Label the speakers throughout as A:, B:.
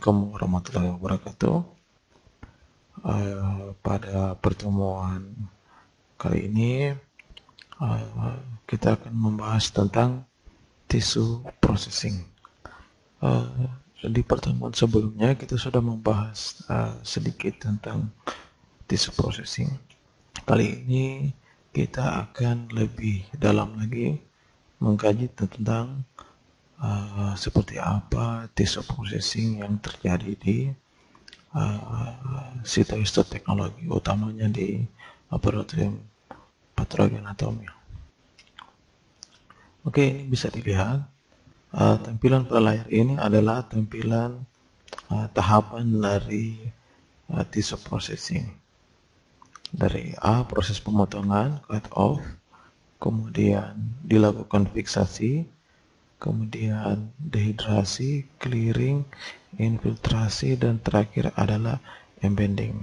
A: Assalamualaikum warahmatullahi wabarakatuh. Pada pertemuan kali ini kita akan membahas tentang tissue processing. Di pertemuan sebelumnya kita sudah membahas sedikit tentang tissue processing. Kali ini kita akan lebih dalam lagi mengkaji tentang seperti apa tissue processing yang terjadi di cytohistoteknologi, utamanya di laboratorium patologi anatomi. Oke, ini bisa dilihat tampilan pada layar ini adalah tampilan tahapan dari tissue processing. Dari A, proses pemotongan, cut off, kemudian dilakukan fiksasi, kemudian dehidrasi, clearing, infiltrasi, dan terakhir adalah embedding.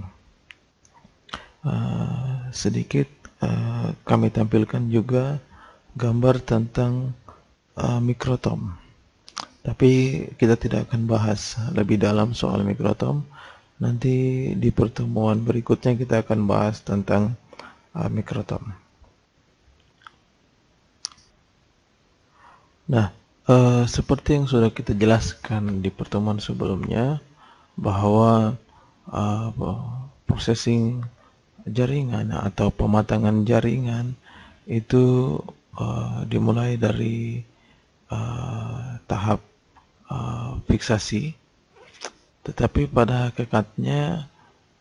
A: Sedikit kami tampilkan juga gambar tentang mikrotom, tapi kita tidak akan bahas lebih dalam soal mikrotom. Nanti di pertemuan berikutnya kita akan bahas tentang mikrotom. Nah, seperti yang sudah kita jelaskan di pertemuan sebelumnya, bahwa processing jaringan atau pematangan jaringan itu dimulai dari tahap fiksasi, tetapi pada hakikatnya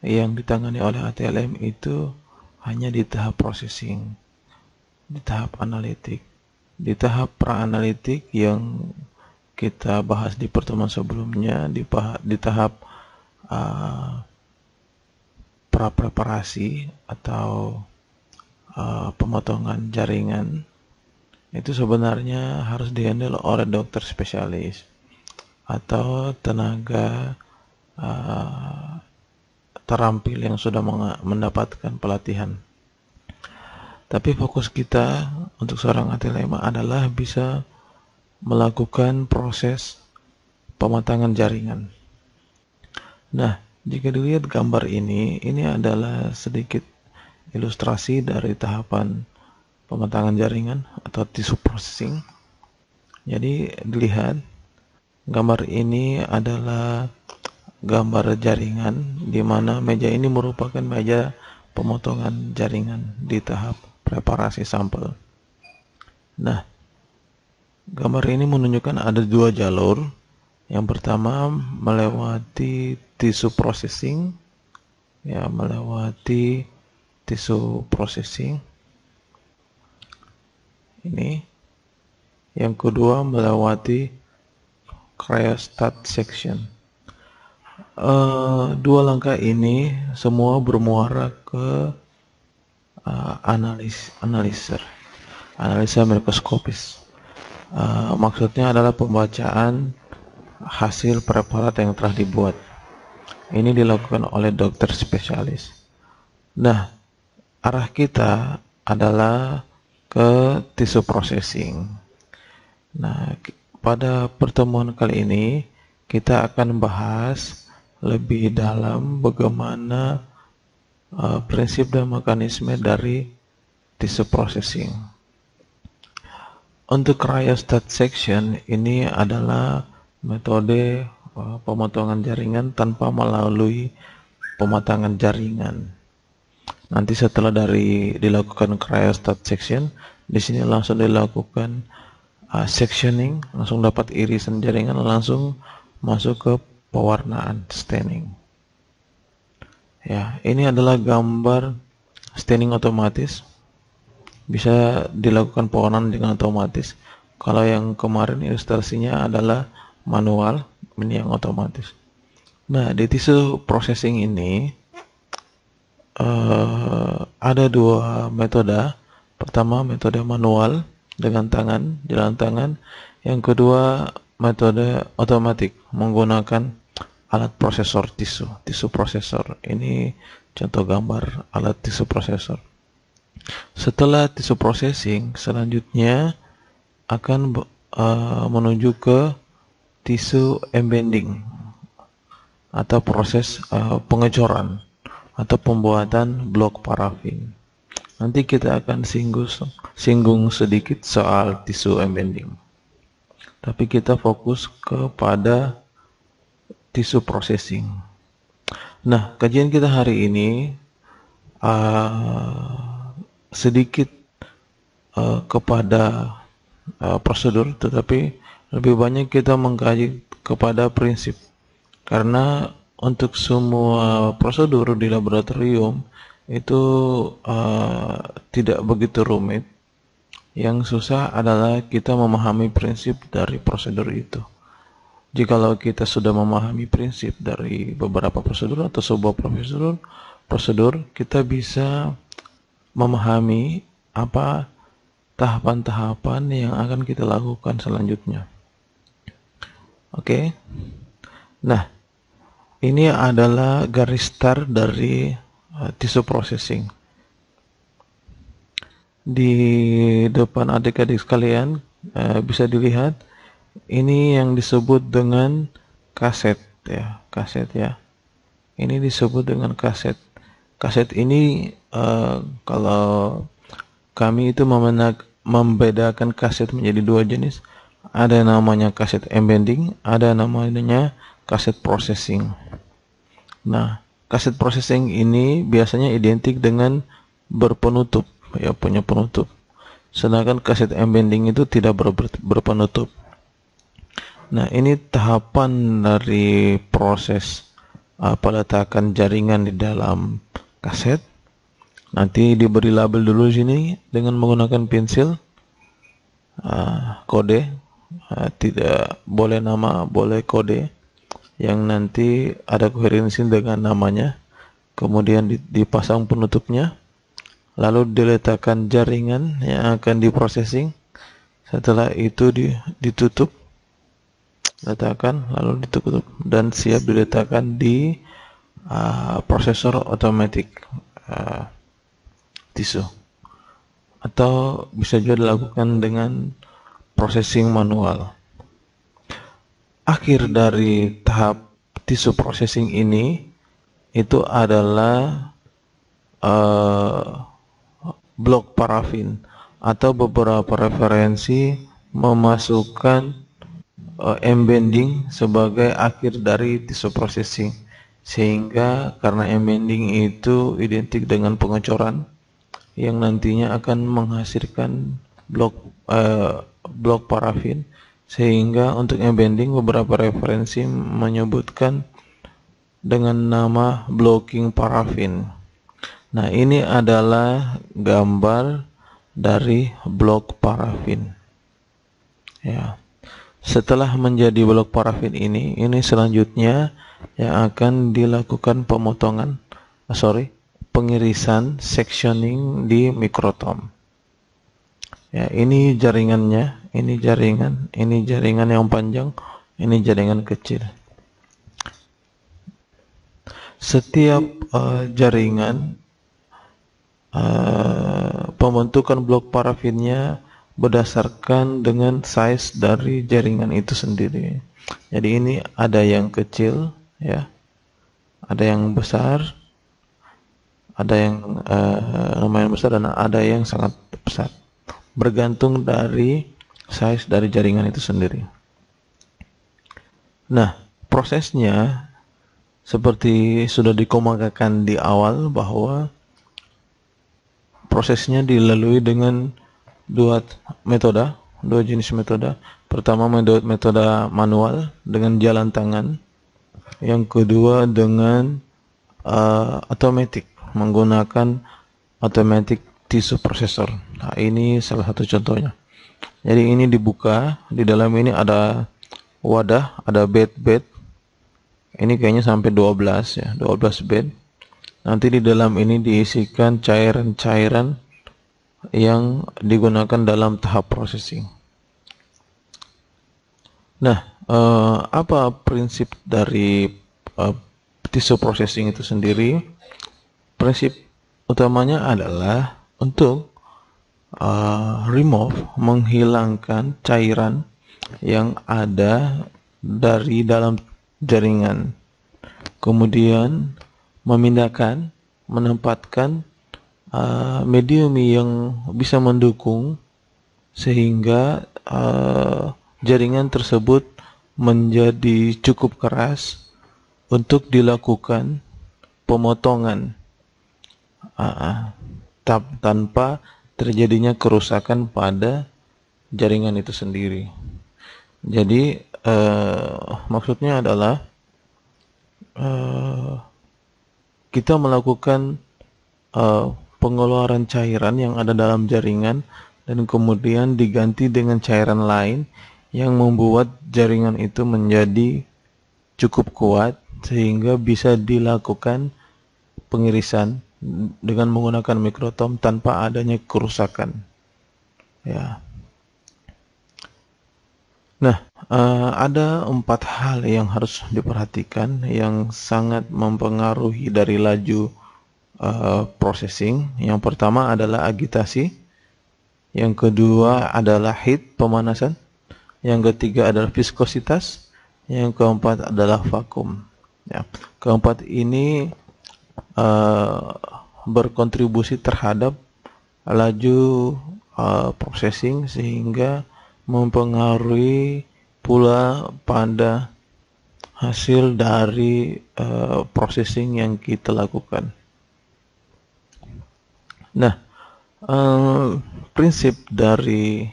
A: yang ditangani oleh ATLM itu hanya di tahap processing, di tahap analitik. Di tahap pra-analitik yang kita bahas di pertemuan sebelumnya, di tahap pra-preparasi atau pemotongan jaringan, itu sebenarnya harus dihandle oleh dokter spesialis atau tenaga terampil yang sudah mendapatkan pelatihan. Tapi fokus kita untuk seorang ATLM adalah bisa melakukan proses pematangan jaringan. Nah, jika dilihat gambar ini adalah sedikit ilustrasi dari tahapan pematangan jaringan atau tissue processing. Jadi dilihat gambar ini adalah gambar jaringan, di mana meja ini merupakan meja pemotongan jaringan di tahap preparasi sampel. Nah, gambar ini menunjukkan ada dua jalur. Yang pertama melewati tissue processing, melewati tissue processing. Ini. Yang kedua melewati cryostat section. Dua langkah ini semua bermuara ke analisa mikroskopis. Maksudnya adalah pembacaan hasil preparat yang telah dibuat. Ini dilakukan oleh dokter spesialis. Nah, arah kita adalah ke tissue processing. Nah, pada pertemuan kali ini kita akan bahas lebih dalam bagaimana prinsip dan mekanisme dari tissue processing. Untuk cryostat section ini adalah metode pemotongan jaringan tanpa melalui pematangan jaringan. Nanti setelah dilakukan cryostat section, di sini langsung dilakukan sectioning, langsung dapat irisan jaringan, langsung masuk ke pewarnaan staining. Ya, ini adalah gambar staining otomatis. Bisa dilakukan pewarnaan dengan otomatis. Kalau yang kemarin ilustrasinya adalah manual, ini yang otomatis. Nah, di tissue processing ini ada dua metode. Pertama, metode manual dengan tangan, jalan tangan. Yang kedua, metode otomatis menggunakan alat prosesor tissue processor. Ini contoh gambar alat tissue processor. Setelah tissue processing, selanjutnya akan menuju ke tissue embedding atau proses pengecoran atau pembuatan blok parafin. Nanti kita akan singgung sedikit soal tisu embedding. Tapi kita fokus kepada tisu processing. Nah, kajian kita hari ini sedikit kepada prosedur, tetapi lebih banyak kita mengkaji kepada prinsip. Karena untuk semua prosedur di laboratorium itu tidak begitu rumit. Yang susah adalah kita memahami prinsip dari prosedur itu. Jikalau kita sudah memahami prinsip dari beberapa prosedur atau sebuah prosedur, kita bisa memahami apa tahapan-tahapan yang akan kita lakukan selanjutnya. Oke. Nah, ini adalah garis start dari tisu processing. Di depan adik-adik sekalian bisa dilihat ini yang disebut dengan kaset ya, Ini disebut dengan kaset. Kaset ini kalau kami itu membedakan kaset menjadi dua jenis. Ada namanya kaset embedding, ada namanya kaset processing. Nah, kaset processing ini biasanya identik dengan berpenutup, ya, punya penutup. Sedangkan kaset embedding itu tidak berpenutup. Nah, ini tahapan dari proses peletakan jaringan di dalam kaset. Nanti diberi label dulu sini dengan menggunakan pensil, kode, tidak boleh nama, boleh kode, yang nanti ada koherensi dengan namanya. Kemudian dipasang penutupnya, lalu diletakkan jaringan yang akan diprocessing. Setelah itu ditutup, letakkan, lalu ditutup dan siap diletakkan di prosesor otomatis tisu, atau bisa juga dilakukan dengan processing manual. Akhir dari tahap tisu processing ini itu adalah blok parafin, atau beberapa referensi memasukkan embedding sebagai akhir dari tisu processing, sehingga karena embedding itu identik dengan pengecoran yang nantinya akan menghasilkan blok parafin, sehingga untuk embedding beberapa referensi menyebutkan dengan nama blocking parafin. Nah, ini adalah gambar dari blok parafin ya. Setelah menjadi blok parafin ini selanjutnya yang akan dilakukan pengirisan, sectioning di mikrotom. Ya, ini jaringannya, ini jaringan yang panjang, ini jaringan kecil. Setiap jaringan, pembentukan blok parafinnya berdasarkan dengan size dari jaringan itu sendiri. Jadi ini ada yang kecil, ya, ada yang besar, ada yang lumayan besar, dan ada yang sangat besar, bergantung dari size dari jaringan itu sendiri. Nah, prosesnya seperti sudah dikemukakan di awal bahwa prosesnya dilalui dengan dua jenis metode. Pertama, metode manual dengan jalan tangan. Yang kedua dengan automatic, menggunakan automatic tissue processor. Nah, ini salah satu contohnya. Jadi ini dibuka, di dalam ini ada wadah, ada bed. Ini kayaknya sampai 12 ya, 12 bed. Nanti di dalam ini diisikan cairan-cairan yang digunakan dalam tahap processing. Nah, apa prinsip dari tissue processing itu sendiri? Prinsip utamanya adalah untuk menghilangkan cairan yang ada dari dalam jaringan. kemudian memindahkan, menempatkan medium yang bisa mendukung sehingga jaringan tersebut menjadi cukup keras untuk dilakukan pemotongan tanpa terjadinya kerusakan pada jaringan itu sendiri. Jadi maksudnya adalah kita melakukan pengeluaran cairan yang ada dalam jaringan dan kemudian diganti dengan cairan lain yang membuat jaringan itu menjadi cukup kuat sehingga bisa dilakukan pengirisan dengan menggunakan mikrotom tanpa adanya kerusakan. Ya. Nah, ada 4 hal yang harus diperhatikan yang sangat mempengaruhi dari laju processing. Yang pertama adalah agitasi, yang kedua adalah heat, pemanasan, yang ketiga adalah viskositas, yang keempat adalah vakum. Ya, keempat ini berkontribusi terhadap laju processing sehingga mempengaruhi pula pada hasil dari processing yang kita lakukan. Nah, prinsip dari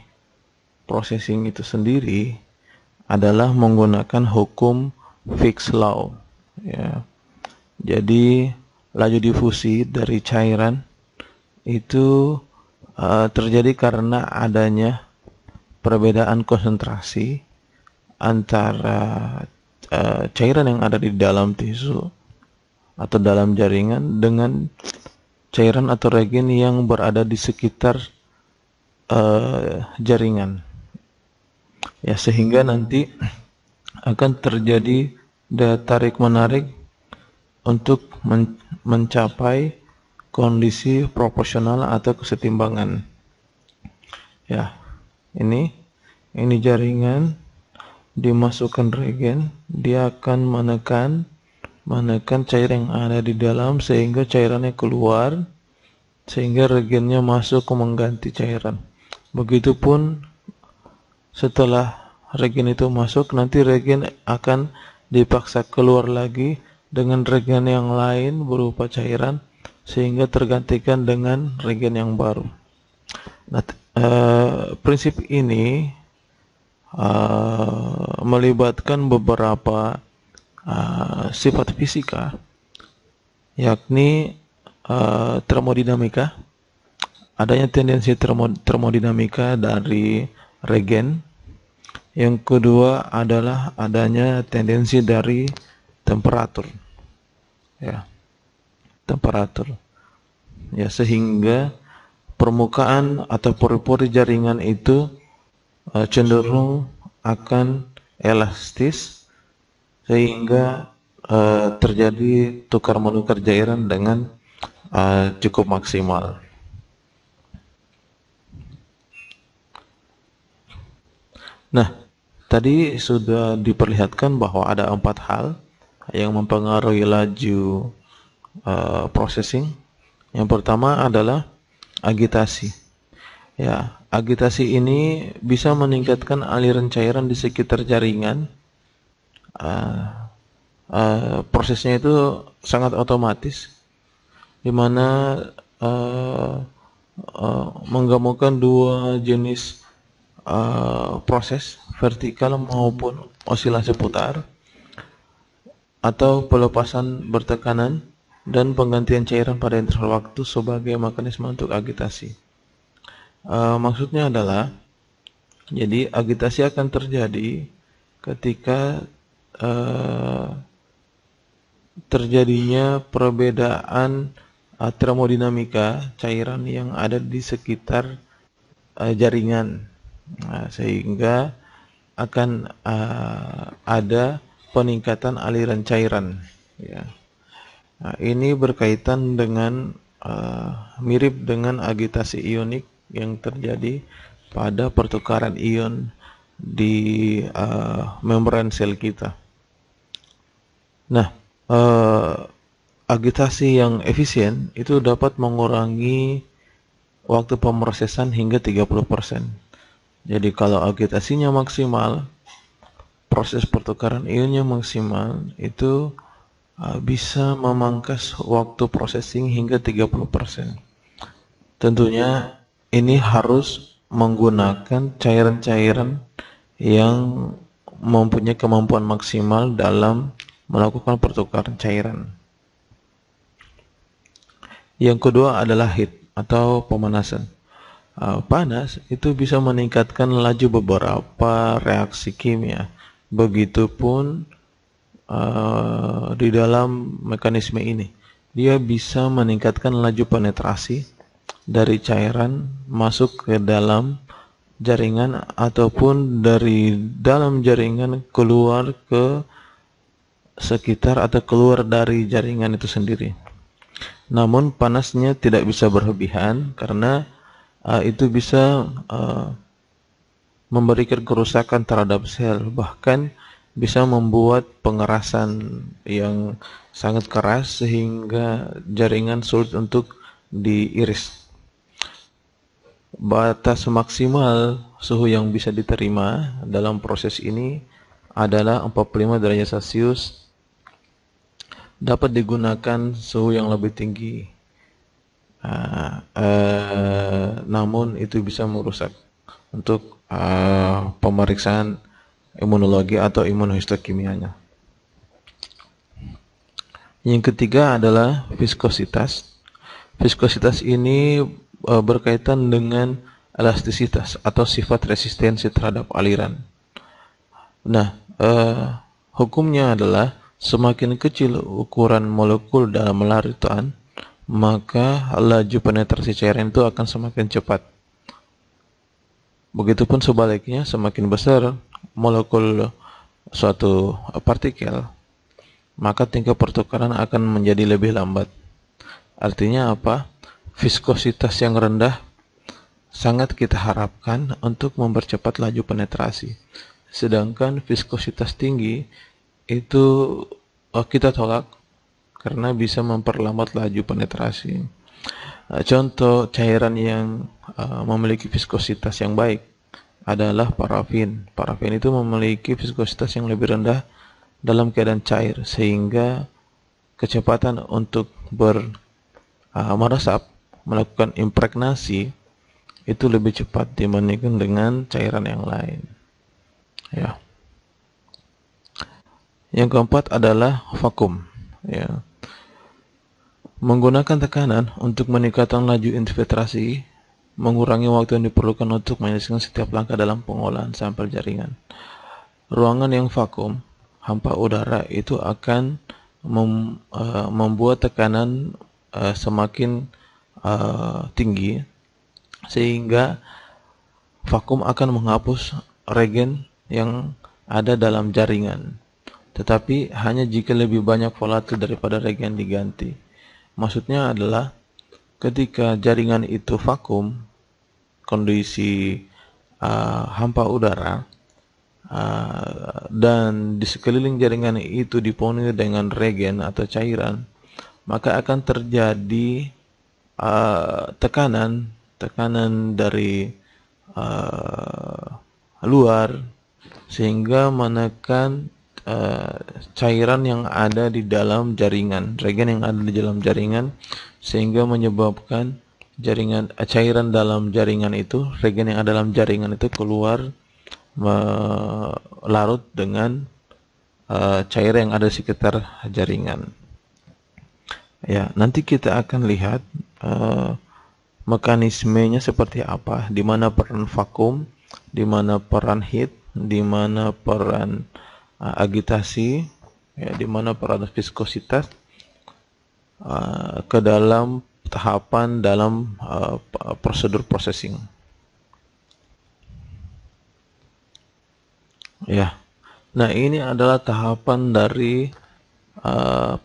A: processing itu sendiri adalah menggunakan hukum Fick's Law. Ya. Jadi laju difusi dari cairan itu terjadi karena adanya perbedaan konsentrasi antara cairan yang ada di dalam tisu atau dalam jaringan dengan cairan atau regen yang berada di sekitar jaringan. Ya, sehingga nanti akan terjadi daya tarik menarik untuk mencapai kondisi proporsional atau kesetimbangan. Ya, ini jaringan, dimasukkan regen, dia akan menekan cairan yang ada di dalam sehingga cairannya keluar, sehingga regennya masuk ke mengganti cairan. Begitupun setelah regen itu masuk, nanti regen akan dipaksa keluar lagi dengan regen yang lain berupa cairan sehingga tergantikan dengan regen yang baru. Nah, prinsip ini melibatkan beberapa sifat fisika, yakni termodinamika, adanya tendensi termodinamika dari regen. Yang kedua adalah adanya tendensi dari temperatur, ya, temperatur, ya, sehingga permukaan atau pori-pori jaringan itu cenderung akan elastis sehingga terjadi tukar menukar cairan dengan cukup maksimal. Nah, tadi sudah diperlihatkan bahwa ada 4 hal yang mempengaruhi laju processing. Yang pertama adalah agitasi. Ya, agitasi ini bisa meningkatkan aliran cairan di sekitar jaringan. Prosesnya itu sangat otomatis, di mana menggabungkan dua jenis proses, vertikal maupun osilasi putar, atau pelepasan bertekanan dan penggantian cairan pada interval waktu sebagai mekanisme untuk agitasi. Maksudnya adalah, jadi agitasi akan terjadi ketika terjadinya perbedaan termodinamika cairan yang ada di sekitar jaringan, sehingga akan ada peningkatan aliran cairan. Ya. Nah, ini berkaitan dengan mirip dengan agitasi ionik yang terjadi pada pertukaran ion di membran sel kita. Nah, agitasi yang efisien itu dapat mengurangi waktu pemrosesan hingga 30%. Jadi kalau agitasinya maksimal, proses pertukaran ionnya maksimal, itu bisa memangkas waktu processing hingga 30%. Tentunya ini harus menggunakan cairan-cairan yang mempunyai kemampuan maksimal dalam melakukan pertukaran cairan. Yang kedua adalah heat atau pemanasan. Panas itu bisa meningkatkan laju beberapa reaksi kimia. Begitupun di dalam mekanisme ini, dia bisa meningkatkan laju penetrasi dari cairan masuk ke dalam jaringan ataupun dari dalam jaringan keluar ke sekitar atau keluar dari jaringan itu sendiri. Namun panasnya tidak bisa berlebihan karena itu bisa memberikan kerusakan terhadap sel, bahkan bisa membuat pengerasan yang sangat keras sehingga jaringan sulit untuk diiris. Batas maksimal suhu yang bisa diterima dalam proses ini adalah 45 derajat Celcius. Dapat digunakan suhu yang lebih tinggi, namun itu bisa merusak untuk pemeriksaan imunologi atau imunohistokimianya. Yang ketiga adalah viskositas. Viskositas ini berkaitan dengan elastisitas atau sifat resistensi terhadap aliran. Nah, hukumnya adalah semakin kecil ukuran molekul dalam larutan, maka laju penetrasi cairan itu akan semakin cepat. Begitupun sebaliknya, semakin besar molekul suatu partikel, maka tingkat pertukaran akan menjadi lebih lambat. Artinya apa? Viskositas yang rendah sangat kita harapkan untuk mempercepat laju penetrasi. Sedangkan viskositas tinggi itu kita tolak karena bisa memperlambat laju penetrasi. Contoh cairan yang memiliki viskositas yang baik adalah parafin. Parafin itu memiliki viskositas yang lebih rendah dalam keadaan cair, sehingga kecepatan untuk meresap, melakukan impregnasi itu lebih cepat dibandingkan dengan cairan yang lain. Ya. Yang keempat adalah vakum. Ya. Menggunakan tekanan untuk meningkatkan laju infiltrasi, mengurangi waktu yang diperlukan untuk menyelesaikan setiap langkah dalam pengolahan sampel jaringan. Ruangan yang vakum, hampa udara itu akan membuat tekanan semakin tinggi, sehingga vakum akan menghapus regen yang ada dalam jaringan. Tetapi hanya jika lebih banyak volatil daripada regen diganti. Maksudnya adalah ketika jaringan itu vakum, kondisi hampa udara, dan di sekeliling jaringan itu dipenuhi dengan regen atau cairan, maka akan terjadi tekanan dari luar, sehingga menekan cairan yang ada di dalam jaringan, regen yang ada di dalam jaringan, sehingga menyebabkan cairan dalam jaringan itu, regen yang ada dalam jaringan itu keluar larut dengan cairan yang ada di sekitar jaringan. Ya, nanti kita akan lihat mekanismenya seperti apa, di mana peran vakum, di mana peran heat, di mana peran agitasi, ya, di mana peran viskositas ke dalam tahapan dalam prosedur processing. Ya, nah ini adalah tahapan dari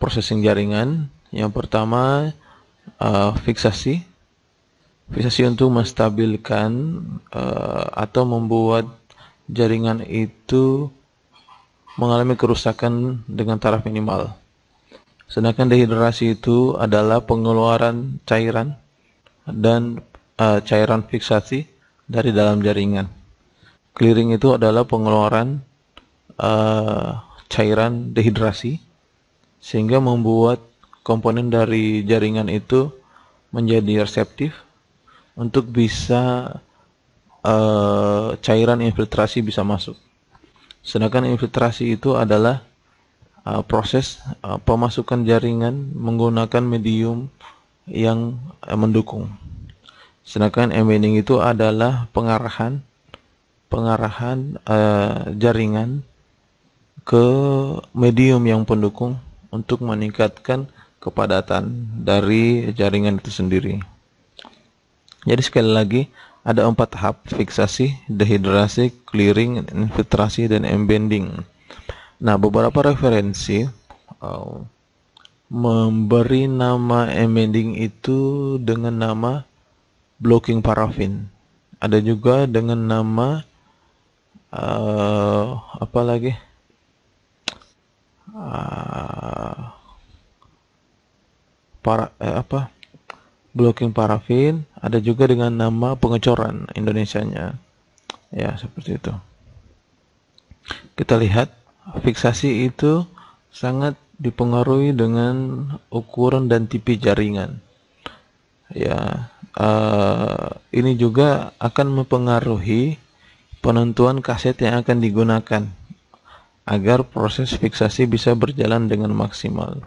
A: processing jaringan. Yang pertama fiksasi untuk menstabilkan atau membuat jaringan itu mengalami kerusakan dengan taraf minimal. Sedangkan dehidrasi itu adalah pengeluaran cairan dan cairan fiksasi dari dalam jaringan. Clearing itu adalah pengeluaran cairan dehidrasi sehingga membuat komponen dari jaringan itu menjadi reseptif untuk bisa cairan infiltrasi bisa masuk. Sedangkan infiltrasi itu adalah proses pemasukan jaringan menggunakan medium yang mendukung. Sedangkan embedding itu adalah pengarahan jaringan ke medium yang pendukung untuk meningkatkan kepadatan dari jaringan itu sendiri. Jadi sekali lagi ada 4 tahap: fiksasi, dehidrasi, clearing, infiltrasi, dan embedding. Nah, beberapa referensi memberi nama embedding itu dengan nama blocking parafin. Ada juga dengan nama apa lagi? Blocking parafin. Ada juga dengan nama pengecoran Indonesianya. Ya, seperti itu. Kita lihat fiksasi itu sangat dipengaruhi dengan ukuran dan tipe jaringan. Ya, ini juga akan mempengaruhi penentuan kaset yang akan digunakan agar proses fiksasi bisa berjalan dengan maksimal.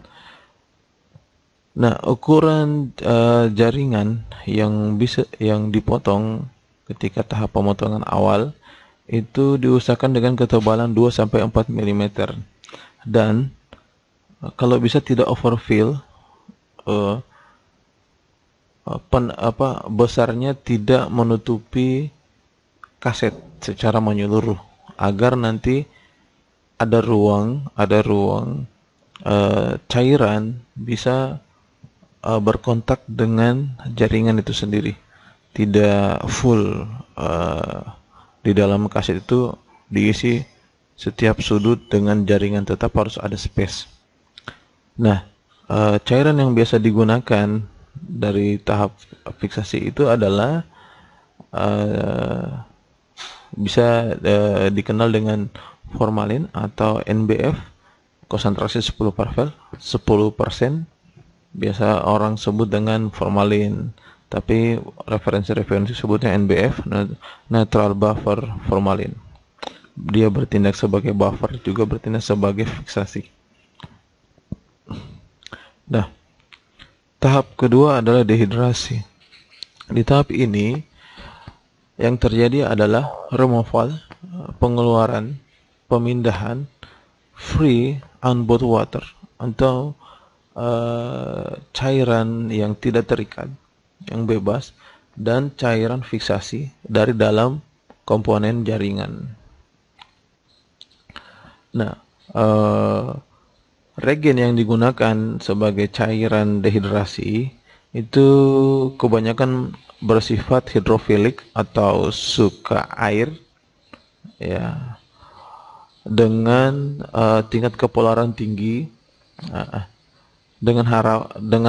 A: Nah, ukuran jaringan yang dipotong ketika tahap pemotongan awal itu diusahakan dengan ketebalan 2-4 mm, dan kalau bisa tidak overfill, besarnya tidak menutupi kaset secara menyeluruh, agar nanti ada ruang cairan bisa berkontak dengan jaringan itu sendiri, tidak full di dalam kaset itu diisi setiap sudut dengan jaringan, tetap harus ada space. Nah, cairan yang biasa digunakan dari tahap fiksasi itu adalah bisa dikenal dengan formalin atau NBF, konsentrasi 10%, biasa orang sebut dengan formalin, tapi referensi sebutnya NBF, neutral buffer formalin. Dia bertindak sebagai buffer, juga bertindak sebagai fiksasi. Nah, tahap kedua adalah dehidrasi. Di tahap ini yang terjadi adalah removal, pengeluaran, pemindahan free onboard water atau cairan yang tidak terikat, yang bebas, dan cairan fiksasi dari dalam komponen jaringan. Nah, regen yang digunakan sebagai cairan dehidrasi itu kebanyakan bersifat hidrofilik atau suka air, ya, dengan tingkat kepolaran tinggi. Dengan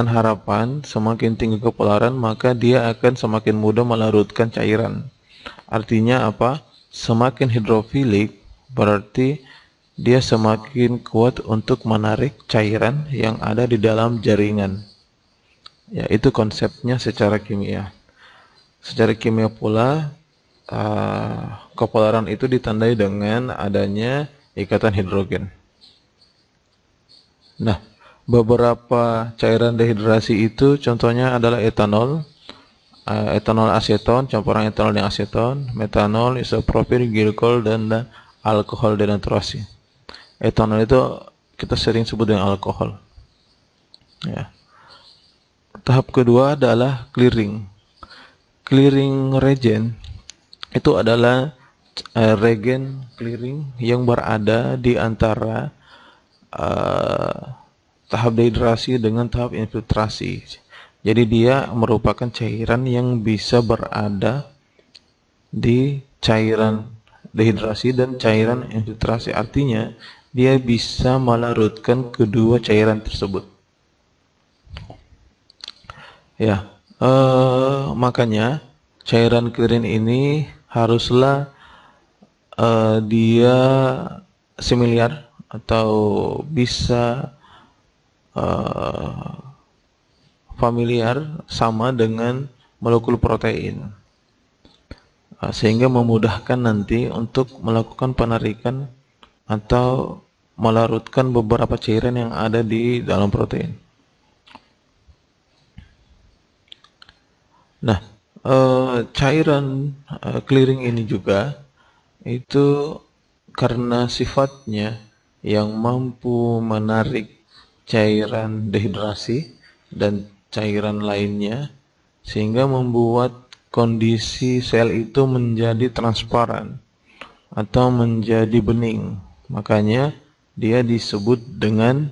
A: harapan semakin tinggi kepolaran, maka dia akan semakin mudah melarutkan cairan. Artinya apa? Semakin hidrofilik berarti dia semakin kuat untuk menarik cairan yang ada di dalam jaringan. Ya, itu konsepnya secara kimia. Secara kimia pula, kepolaran itu ditandai dengan adanya ikatan hidrogen. Nah, beberapa cairan dehidrasi itu contohnya adalah etanol, etanol aseton, campuran etanol dengan aseton, metanol, isopropil, glikol, dan alkohol denaturasi. Etanol itu kita sering sebut dengan alkohol. Ya. Tahap kedua adalah clearing. Clearing regen itu adalah regen clearing yang berada di antara tahap dehidrasi dengan tahap infiltrasi. Jadi dia merupakan cairan yang bisa berada di cairan dehidrasi dan cairan infiltrasi. Artinya dia bisa melarutkan kedua cairan tersebut. Ya, makanya cairan clearing ini haruslah dia familiar atau bisa eh, familiar sama dengan molekul protein. Sehingga memudahkan nanti untuk melakukan penarikan atau melarutkan beberapa cairan yang ada di dalam protein. Nah, cairan clearing ini juga itu karena sifatnya yang mampu menarik cairan dehidrasi dan cairan lainnya, sehingga membuat kondisi sel itu menjadi transparan atau menjadi bening. Makanya dia disebut dengan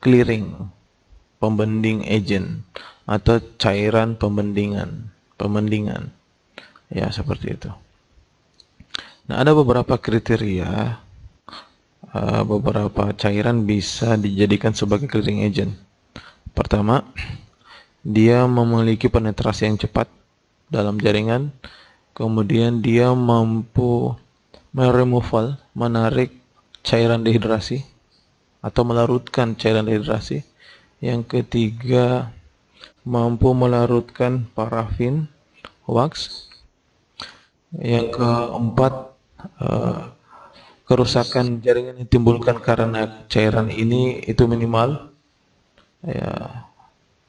A: clearing, pembending agent atau cairan pembendingan. Ya, seperti itu. Nah, ada beberapa kriteria beberapa cairan bisa dijadikan sebagai clearing agent. Pertama, dia memiliki penetrasi yang cepat dalam jaringan. Kemudian dia mampu menarik cairan dehidrasi atau melarutkan cairan dehidrasi. Yang ketiga, mampu melarutkan parafin wax. Yang keempat, kerusakan jaringan yang ditimbulkan karena cairan ini itu minimal, ya,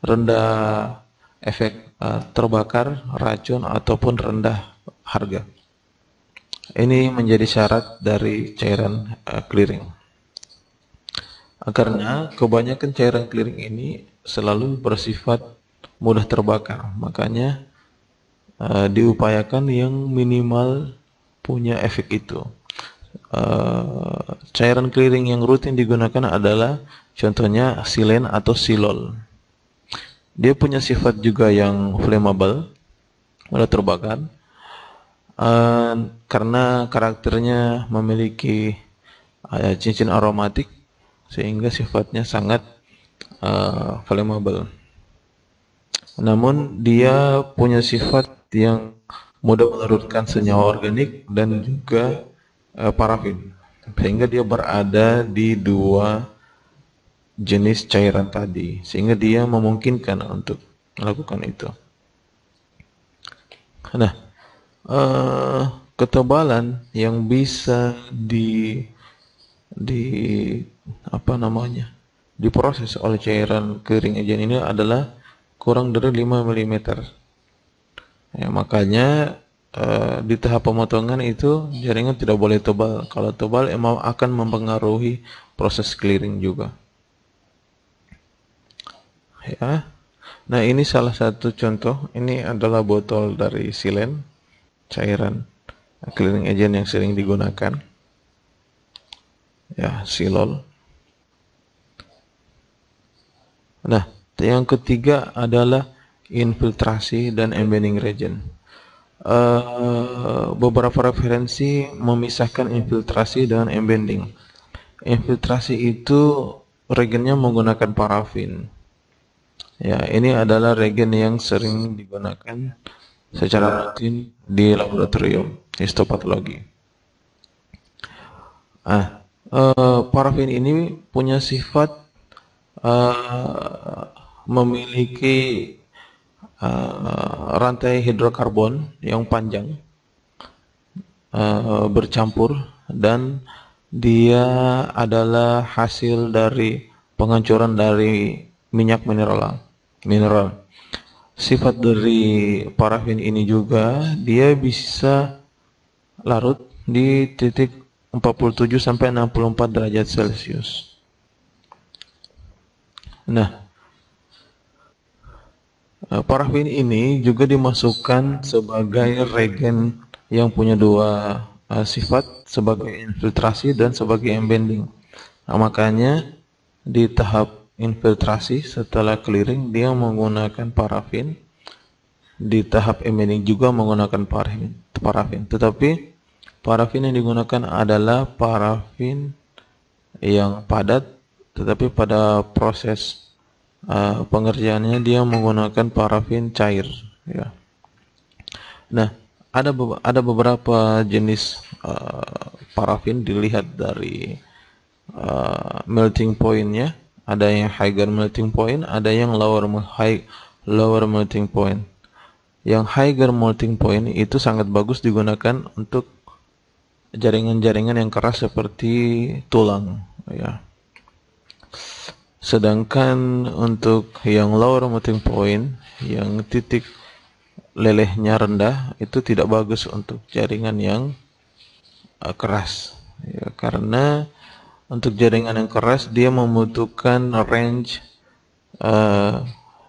A: rendah efek terbakar, racun, ataupun rendah harga. Ini menjadi syarat dari cairan clearing. Karena kebanyakan cairan clearing ini selalu bersifat mudah terbakar, makanya diupayakan yang minimal punya efek itu. Cairan clearing yang rutin digunakan adalah contohnya silen atau silol. Dia punya sifat juga yang flammable, mudah terbakar, karena karakternya memiliki cincin aromatik sehingga sifatnya sangat flammable. Namun dia punya sifat yang mudah melarutkan senyawa organik dan juga parafin, sehingga dia berada di dua jenis cairan tadi, sehingga dia memungkinkan untuk melakukan itu. Nah, ketebalan yang bisa di apa namanya diproses oleh cairan clearing agent ini adalah kurang dari 5 mm. Ya, makanya di tahap pemotongan itu jaringan tidak boleh tebal. Kalau tebal emang akan mempengaruhi proses clearing juga. Ya. Nah, ini salah satu contoh. Ini adalah botol dari silen, cairan clearing agent yang sering digunakan. Ya, silol. Nah, yang ketiga adalah infiltrasi dan embedding region. Beberapa referensi memisahkan infiltrasi dengan embedding. Infiltrasi itu regennya menggunakan parafin. Ya, ini adalah regen yang sering digunakan secara rutin di laboratorium histopatologi. Parafin ini punya sifat memiliki rantai hidrokarbon yang panjang bercampur, dan dia adalah hasil dari penghancuran dari minyak mineral. Sifat dari parafin ini juga dia bisa larut di titik 47 sampai 64 derajat Celcius. Nah, parafin ini juga dimasukkan sebagai regen yang punya dua sifat, sebagai infiltrasi dan sebagai embedding. Nah, makanya di tahap infiltrasi setelah clearing dia menggunakan parafin, di tahap embedding juga menggunakan parafin. Tetapi parafin yang digunakan adalah parafin yang padat, tetapi pada proses pengerjaannya dia menggunakan parafin cair, ya. Nah, ada beberapa jenis parafin dilihat dari melting point-nya. Ada yang higher melting point, ada yang lower melting point. Yang higher melting point itu sangat bagus digunakan untuk jaringan-jaringan yang keras seperti tulang, ya. Sedangkan untuk yang lower melting point, yang titik lelehnya rendah, itu tidak bagus untuk jaringan yang keras, ya, karena untuk jaringan yang keras dia membutuhkan range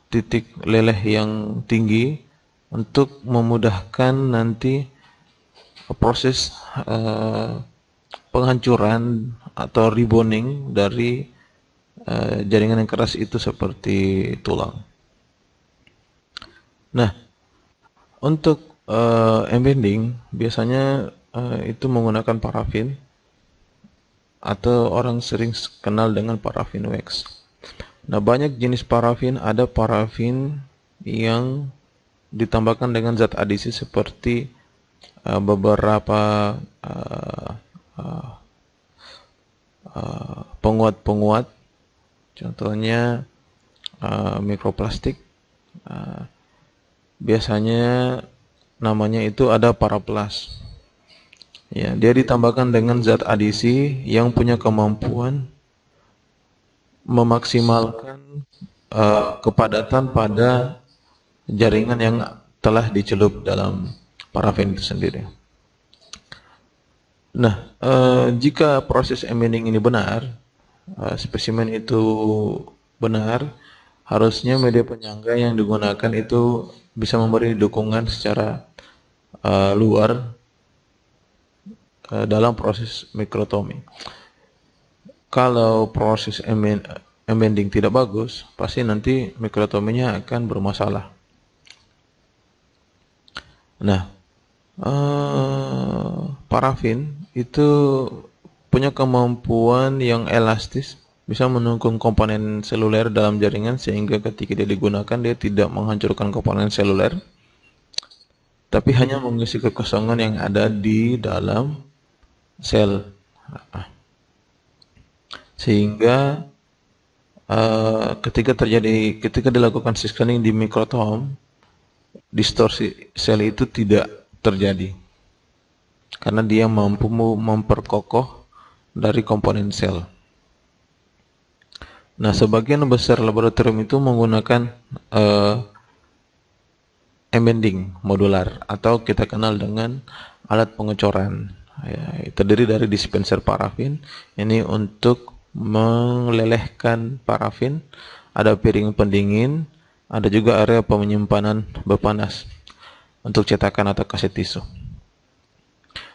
A: titik leleh yang tinggi untuk memudahkan nanti proses penghancuran atau rebonding dari jaringan yang keras itu seperti tulang. Nah, untuk embedding biasanya itu menggunakan parafin, atau orang sering kenal dengan parafin wax. Nah, banyak jenis parafin. Ada parafin yang ditambahkan dengan zat adisi seperti beberapa penguat-penguat, contohnya mikroplastik. Biasanya namanya itu ada paraplas. Ya, dia ditambahkan dengan zat adisi yang punya kemampuan memaksimalkan kepadatan pada jaringan yang telah dicelup dalam parafin itu sendiri. Nah, jika proses embedding ini benar, spesimen itu benar, harusnya media penyangga yang digunakan itu bisa memberi dukungan secara luar dalam proses mikrotomi. Kalau proses embedding tidak bagus, pasti nanti mikrotominya akan bermasalah. Nah, parafin itu punya kemampuan yang elastis, bisa mendukung komponen seluler dalam jaringan, sehingga ketika dia digunakan dia tidak menghancurkan komponen seluler, tapi hanya mengisi kekosongan yang ada di dalam sel, sehingga ketika dilakukan scanning di mikrotom, distorsi sel itu tidak terjadi karena dia mampu memperkokoh dari komponen sel. Nah, sebagian besar laboratorium itu menggunakan embedding modular, atau kita kenal dengan alat pengecoran. Ya, terdiri dari dispenser parafin. Ini untuk melelehkan parafin. Ada piring pendingin, ada juga area penyimpanan berpanas untuk cetakan atau kaset tisu.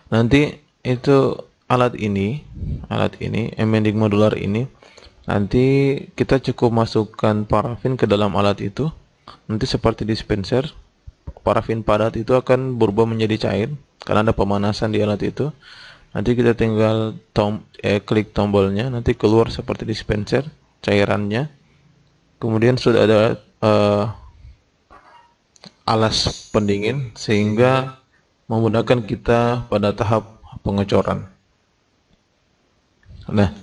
A: Nanti itu alat ini embedding modular ini, nanti kita cukup masukkan parafin ke dalam alat itu. Nanti seperti dispenser, parafin padat itu akan berubah menjadi cair karena ada pemanasan di alat itu. Nanti kita tinggal klik tombolnya, nanti keluar seperti dispenser cairannya. Kemudian sudah ada alas pendingin, sehingga memudahkan kita pada tahap pengecoran. Nah,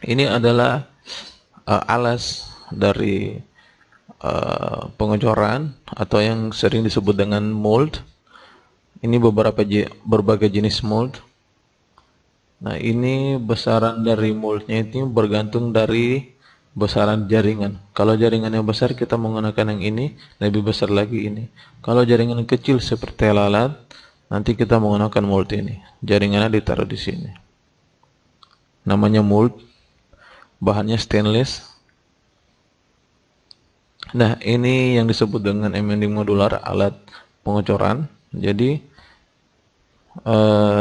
A: ini adalah alas dari pengecoran atau yang sering disebut dengan mold. Ini berbagai jenis mold. Nah, ini besaran dari moldnya itu bergantung dari besaran jaringan. Kalau jaringannya besar, kita menggunakan yang ini, lebih besar lagi ini. Kalau jaringan kecil seperti lalat, nanti kita menggunakan mold ini. Jaringannya ditaruh di sini. Namanya mold. Bahannya stainless. Nah, ini yang disebut dengan embedding modular, alat pengecoran. Jadi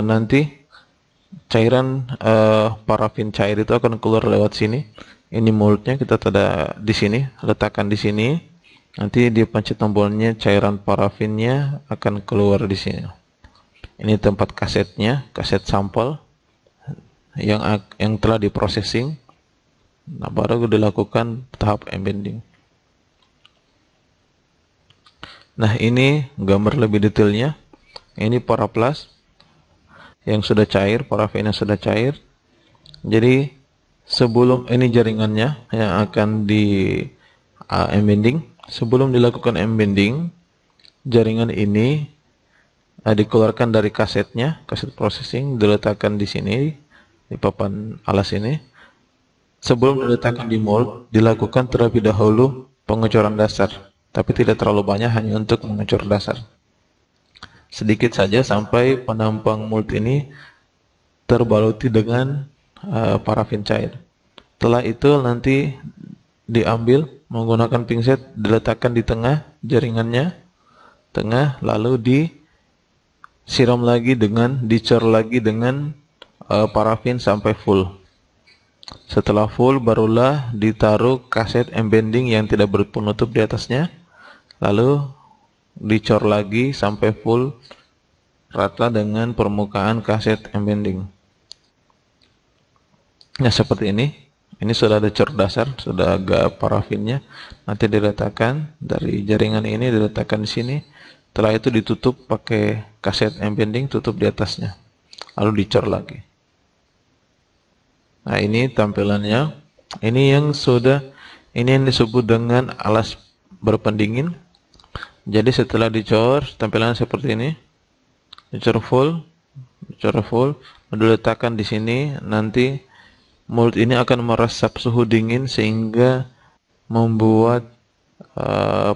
A: nanti cairan parafin cair itu akan keluar lewat sini. Ini moldnya, kita di sini, letakkan di sini. Nanti dipencet tombolnya, cairan parafinnya akan keluar di sini. Ini tempat kasetnya, kaset sampel yang telah diprocessing. Nah, baru dilakukan tahap embedding. Nah, ini gambar lebih detailnya. Ini paraflas yang sudah cair, parafin yang sudah cair. Jadi sebelum ini jaringannya yang akan di embending, sebelum dilakukan embending, jaringan ini dikeluarkan dari kasetnya, kaset processing, diletakkan di sini di papan alas ini. Sebelum diletakkan di mold, dilakukan terlebih dahulu pengecoran dasar, tapi tidak terlalu banyak, hanya untuk mengecor dasar. Sedikit saja sampai penampang mold ini terbaluti dengan parafin cair. Setelah itu nanti diambil menggunakan pinset, diletakkan di tengah jaringannya, lalu disiram lagi dicor lagi dengan parafin sampai full. Setelah full barulah ditaruh kaset embending yang tidak berpenutup di atasnya, lalu dicor lagi sampai full rata dengan permukaan kaset embending. Nah, seperti ini. Ini sudah ada cor dasar, sudah agak parafinnya. Nanti diletakkan dari jaringan ini, diletakkan di sini. Setelah itu ditutup pakai kaset embending, tutup di atasnya. Lalu dicor lagi. Nah, ini tampilannya. Ini yang disebut dengan alas berpendingin. Jadi setelah dicor, tampilannya seperti ini. Dicor full, diletakkan di sini. Nanti mold ini akan meresap suhu dingin sehingga membuat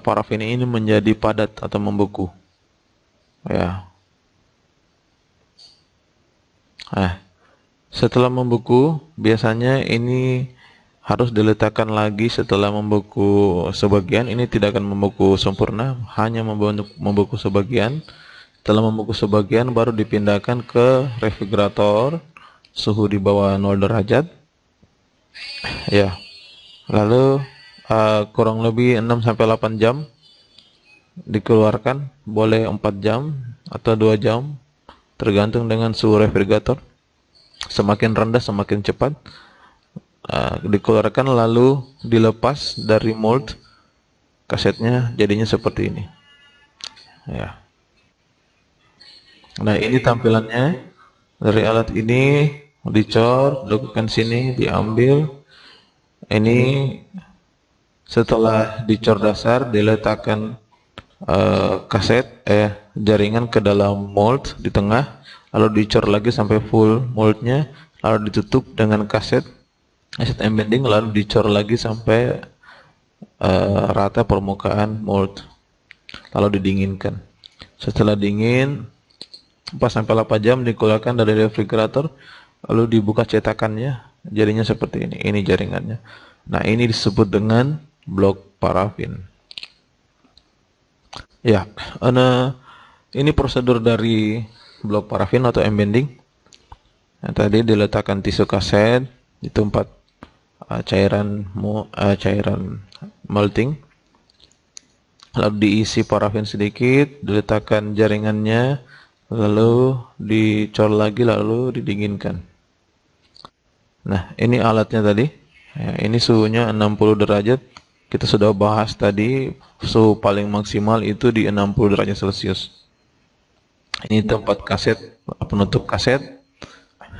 A: parafin ini menjadi padat atau membeku. Ya. Nah, setelah membeku, biasanya ini harus diletakkan lagi setelah membeku sebagian. Ini tidak akan membeku sempurna, hanya membeku sebagian. Setelah membeku sebagian, baru dipindahkan ke refrigerator suhu di bawah 0 derajat. Ya. Lalu kurang lebih 6-8 jam dikeluarkan, boleh 4 jam atau 2 jam tergantung dengan suhu refrigerator. Semakin rendah semakin cepat. Dikeluarkan lalu dilepas dari mold, kasetnya jadinya seperti ini. Ya. Nah, ini tampilannya dari alat ini. Dicor, lakukan sini, diambil. Ini setelah dicor dasar, diletakkan jaringan ke dalam mold di tengah, lalu dicor lagi sampai full moldnya, lalu ditutup dengan kaset embending, lalu dicor lagi sampai rata permukaan mold, lalu didinginkan. Setelah dingin 4-8 jam, dikeluarkan dari refrigerator, lalu dibuka cetakannya, jadinya seperti ini. Ini jaringannya. Nah, ini disebut dengan blok parafin. Ya, ini prosedur dari blok parafin atau embending. Nah, tadi diletakkan tisu kaset di tempat cairan melting, lalu diisi parafin sedikit, diletakkan jaringannya, lalu dicor lagi, lalu didinginkan. Nah, ini alatnya tadi. Ya, ini suhunya 60 derajat. Kita sudah bahas tadi, suhu paling maksimal itu di 60 derajat Celcius. Ini tempat kaset, penutup kaset.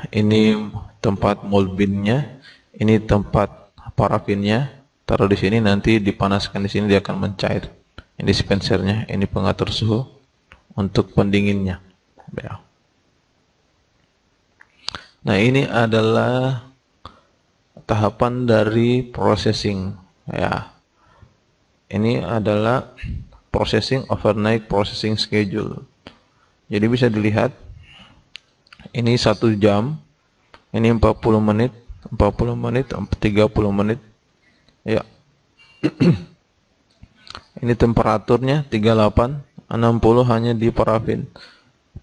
A: Ini tempat mold binnya. Ini tempat parafinnya. Taruh di sini, nanti dipanaskan di sini, dia akan mencair. Ini dispensernya, ini pengatur suhu untuk pendinginnya. Ya. Nah, ini adalah tahapan dari processing. Ya, ini adalah processing overnight processing schedule. Jadi bisa dilihat, ini 1 jam, ini 40 menit, 30 menit. Ya. Ini temperaturnya 38, 60 hanya di parafin.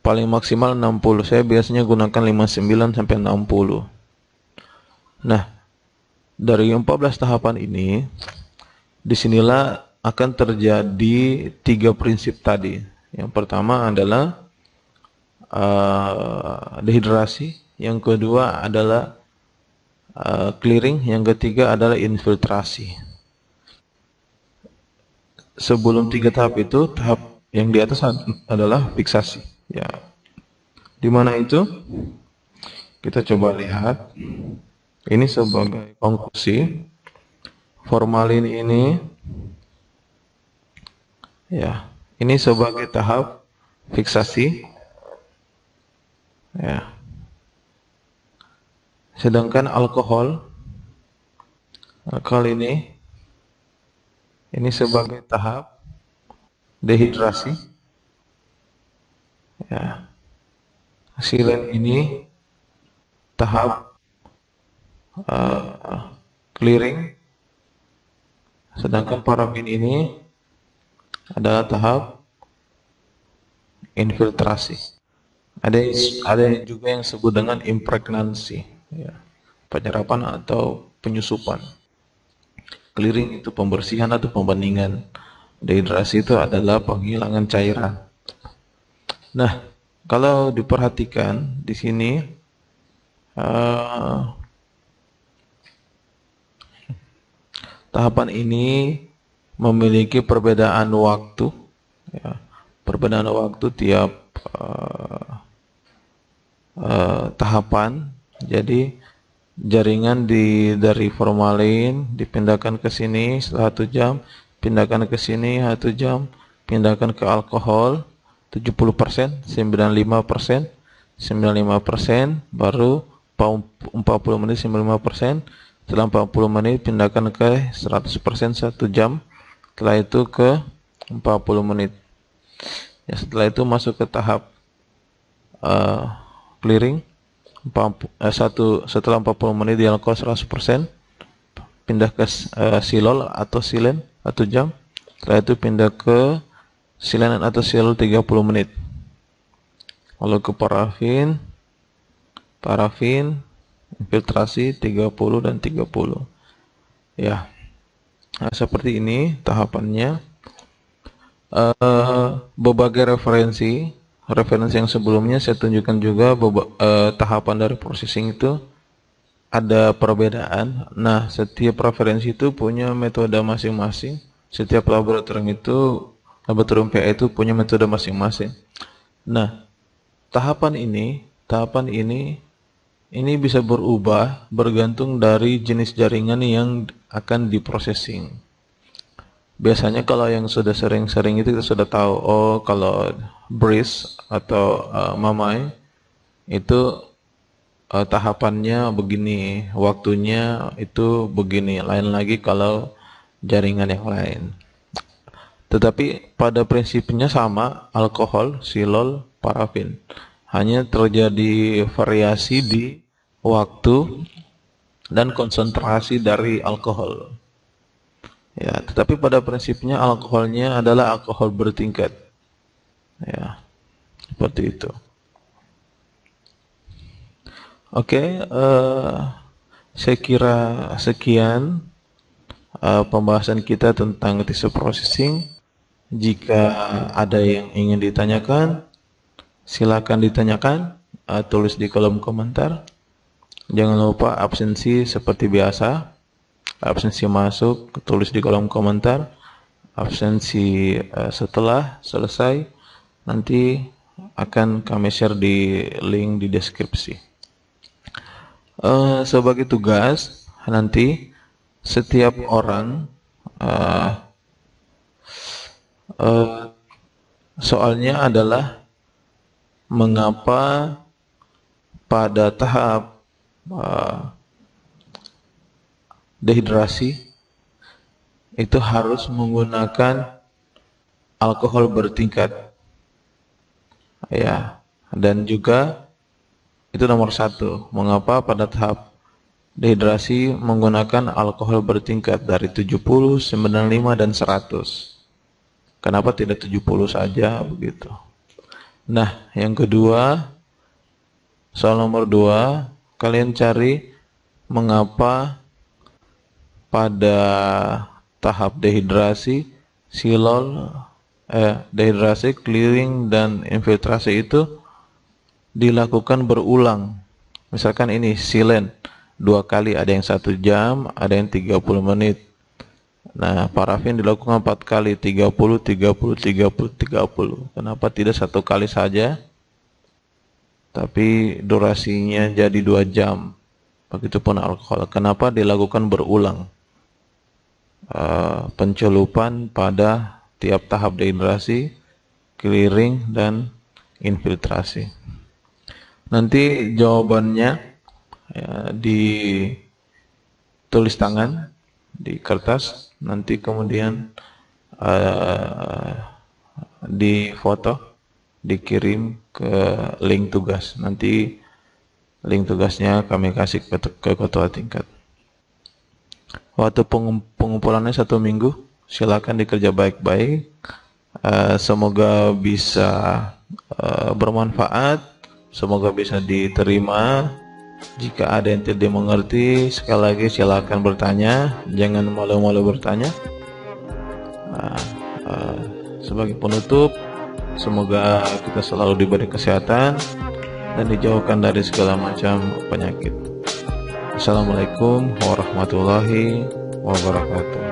A: Paling maksimal 60. Saya biasanya gunakan 59 sampai 60. Nah, dari 14 tahapan ini, disinilah akan terjadi 3 prinsip tadi. Yang pertama adalah dehidrasi, yang kedua adalah clearing, yang ketiga adalah infiltrasi. Sebelum 3 tahap itu, tahap Yang di atas adalah fiksasi. Ya, di mana itu? Kita coba lihat. Ini sebagai konklusi. Formalin ini, ya, ini sebagai tahap fiksasi. Ya. Sedangkan alkohol ini sebagai tahap dehidrasi. Ya. Silen ini tahap clearing, sedangkan parafin ini adalah tahap infiltrasi. Ada juga yang disebut dengan impregnansi, ya, penyerapan atau penyusupan. Clearing itu pembersihan atau pembeningan. Dehidrasi itu adalah penghilangan cairan. Nah, kalau diperhatikan di sini, tahapan ini memiliki perbedaan waktu, ya, perbedaan waktu tiap tahapan. Jadi jaringan dari formalin dipindahkan ke sini setelah 1 jam, pindahkan ke sini 1 jam, pindahkan ke alkohol 70%, 95%, 95%, baru 40 menit 95%, setelah 40 menit pindahkan ke 100% 1 jam, setelah itu ke 40 menit. Ya, setelah itu masuk ke tahap clearing. Setelah 40 menit di alkohol 100%, pindah ke silol atau silen 1 jam. Setelah itu pindah ke silen atau silol 30 menit. Lalu ke parafin, infiltrasi 30 dan 30. Ya, nah, seperti ini tahapannya. Berbagai referensi yang sebelumnya saya tunjukkan juga tahapan dari processing itu ada perbedaan. Nah, setiap referensi itu punya metode masing-masing. Setiap laboratorium PA itu punya metode masing-masing. Nah, tahapan ini bisa berubah bergantung dari jenis jaringan yang akan diprocessing. Biasanya kalau yang sudah sering-sering itu kita sudah tahu, oh kalau breeze atau mamai itu tahapannya begini, waktunya itu begini. Lain lagi kalau jaringan yang lain. Tetapi pada prinsipnya sama, alkohol, silol, parafin. Hanya terjadi variasi di waktu dan konsentrasi dari alkohol. Ya, tetapi pada prinsipnya alkoholnya adalah alkohol bertingkat. Ya, seperti itu. Oke, saya kira sekian pembahasan kita tentang tissue processing. Jika ada yang ingin ditanyakan, silakan ditanyakan, tulis di kolom komentar. Jangan lupa absensi seperti biasa. Absensi masuk, tulis di kolom komentar. Absensi setelah selesai, nanti akan kami share di link di deskripsi. Sebagai tugas, nanti setiap orang soalnya adalah mengapa pada tahap dehidrasi itu harus menggunakan alkohol bertingkat, ya, dan juga itu nomor 1, mengapa pada tahap dehidrasi menggunakan alkohol bertingkat dari 70, 95 dan 100. Kenapa tidak 70 saja begitu? Nah, yang kedua, soal nomor 2, kalian cari mengapa pada tahap dehidrasi, dehidrasi, clearing, dan infiltrasi itu dilakukan berulang. Misalkan ini silen 2 kali, ada yang 1 jam, ada yang 30 menit. Nah, parafin dilakukan 4 kali, 30, 30, 30, 30. Kenapa tidak 1 kali saja, tapi durasinya jadi 2 jam? Begitupun alkohol. Kenapa dilakukan berulang? Pencelupan pada tiap tahap dehidrasi, clearing, dan infiltrasi. Nanti jawabannya ya, ditulis tangan di kertas, nanti kemudian di foto, dikirim ke link tugas. Nanti link tugasnya kami kasih ke ketua tingkat. Waktu pengumpulannya 1 minggu. Silakan dikerja baik-baik. Semoga bisa bermanfaat. Semoga bisa diterima. Jika ada yang tidak dimengerti, sekali lagi silakan bertanya. Jangan malu-malu bertanya. Sebagai penutup, semoga kita selalu diberi kesehatan dan dijauhkan dari segala macam penyakit. Assalamualaikum warahmatullahi wabarakatuh.